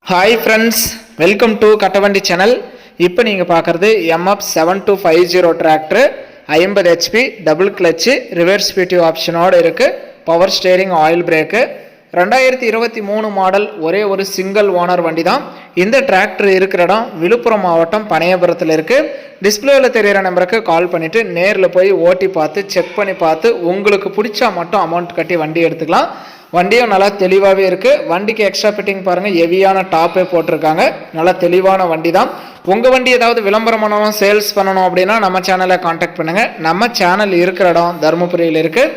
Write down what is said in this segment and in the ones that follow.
Hi friends, welcome to Kattavandi channel. இப்போ நீங்கள் பார்க்குறது MF 7250 tractor 50 HP double clutch reverse பிடிவ் ஆப்ஷனோடு இருக்குது. Power steering, oil brake. 2023 model, ஒரே ஒரு சிங்கிள் ஓனர் வண்டி தான். இந்த டிராக்டர் இருக்கிற இடம் விழுப்புரம் மாவட்டம் பனையபுரத்தில் இருக்குது. டிஸ்பிளேவில் தெரிகிற நம்பருக்கு கால் பண்ணிவிட்டு நேரில் போய் ஓட்டி பார்த்து செக் பண்ணி பார்த்து உங்களுக்கு பிடிச்சா மட்டும் அமௌண்ட் கட்டி வண்டி எடுத்துக்கலாம். வண்டியும் நல்லா தெளிவாகவே இருக்குது. வண்டிக்கு எக்ஸ்ட்ரா ஃபிட்டிங் பாருங்கள், ஹெவியான டாப்பே போட்டிருக்காங்க. நல்லா தெளிவான வண்டி தான். உங்கள் வண்டி ஏதாவது விளம்பரம் பண்ணணும், சேல்ஸ் பண்ணணும் அப்படின்னா நம்ம சேனலை காண்டாக்ட் பண்ணுங்கள். நம்ம சேனல் இருக்கிற இடம் தருமபுரியில் இருக்குது.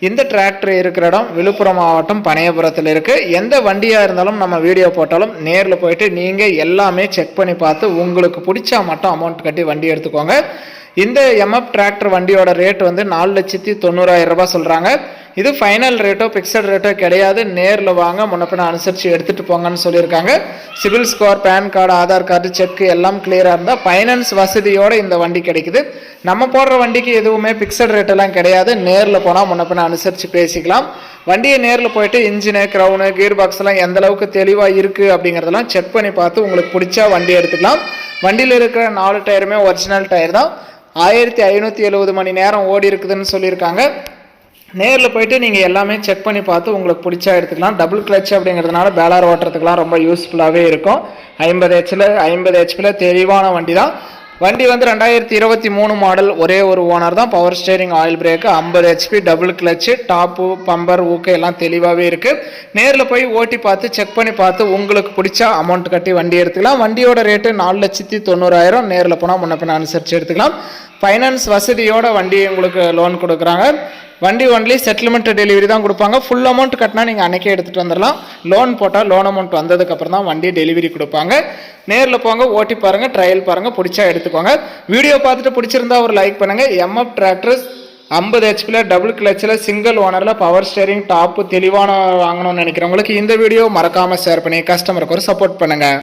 இந்த டிராக்டர் இருக்கிற இடம் விழுப்புரம் மாவட்டம் பனையபுரத்தில் இருக்குது. எந்த வண்டியாக இருந்தாலும் நம்ம வீடியோ போட்டாலும் நேரில் போயிட்டு நீங்கள் எல்லாமே செக் பண்ணி பார்த்து உங்களுக்கு பிடிச்சா மட்டும் அமௌண்ட் கட்டி வண்டி எடுத்துக்கோங்க. இந்த MF டிராக்டர் வண்டியோட ரேட் வந்து 4,90,000 ரூபாய் சொல்கிறாங்க. இது ஃபைனல் ரேட்டோ ஃபிக்ஸட் ரேட்டோ கிடையாது. நேரில் வாங்க, முன்னப்பின அனுசரித்து எடுத்துகிட்டு போங்கன்னு சொல்லியிருக்காங்க. Civil score, PAN card, Aadhaar card, cheque எல்லாம் கிளியராக இருந்தால் ஃபைனான்ஸ் வசதியோடு இந்த வண்டி கிடைக்குது. நம்ம போடுற வண்டிக்கு எதுவுமே ஃபிக்ஸட் ரேட்டெல்லாம் கிடையாது. நேரில் போனால் முன்னப்பின அனுசரித்து பேசிக்கலாம். வண்டியை நேரில் போயிட்டு இன்ஜினு, க்ரௌனு, கீர் பாக்ஸ்லாம் எந்த அளவுக்கு தெளிவாக இருக்குது அப்படிங்கிறதெல்லாம் செக் பண்ணி பார்த்து உங்களுக்கு பிடிச்சா வண்டி எடுத்துக்கலாம். வண்டியில் இருக்கிற 4 டயருமே ஒரிஜினல் டயர் தான். 1570 மணி நேரம் ஓடி இருக்குதுன்னு சொல்லியிருக்காங்க. நேரில் போயிட்டு நீங்கள் எல்லாமே செக் பண்ணி பார்த்து உங்களுக்கு பிடிச்சா எடுத்துக்கலாம். டபுள் கிளச் அப்படிங்கிறதுனால பேலார் ஓட்டுறதுக்கெலாம் ரொம்ப யூஸ்ஃபுல்லாகவே இருக்கும். 50 HP தெளிவான வண்டி தான். வண்டி வந்து 2023 மாடல், ஒரே ஒரு ஓனர் தான். Power steering, oil brake, 50 HP double clutch, top, bumper, ஊக்கு எல்லாம் தெளிவாகவே இருக்குது. நேரில் போய் ஓட்டி பார்த்து செக் பண்ணி பார்த்து உங்களுக்கு பிடிச்சா அமௌண்ட் கட்டி வண்டி எடுத்துக்கலாம். வண்டியோட ரேட்டு 4,90,000. நேரில் போனால் முன்னப்பின அனுசரித்து எடுத்துக்கலாம். ஃபைனான்ஸ் வசதியோட வண்டி உங்களுக்கு லோன் கொடுக்குறாங்க. வண்டி ஒன்லி செட்டில்மெண்ட் டெலிவரி தான் கொடுப்பாங்க. ஃபுல் அமௌண்ட் கட்டினா நீங்கள் அன்றைக்கே எடுத்துகிட்டு வந்துடலாம். லோன் போட்டால் லோன் அமௌண்ட் வந்ததுக்கப்புறம் தான் வண்டி டெலிவரி கொடுப்பாங்க. நேரில் போங்க, ஓட்டி பாருங்கள், ட்ரையல் பாருங்கள், பிடிச்சா எடுத்துக்கோங்க. வீடியோ பார்த்துட்டு பிடிச்சிருந்தா ஒரு லைக் பண்ணுங்கள். MF டிராக்டர்ஸ் 50 HP டபுள் கிளச்சில் சிங்கிள் ஓனரில் பவர் ஸ்டேரிங் டாப்பு தெளிவான வாங்கணும்னு நினைக்கிறவங்களுக்கு இந்த வீடியோ மறக்காமல் ஷேர் பண்ணி கஸ்டமருக்கு ஒரு சப்போர்ட் பண்ணுங்கள்.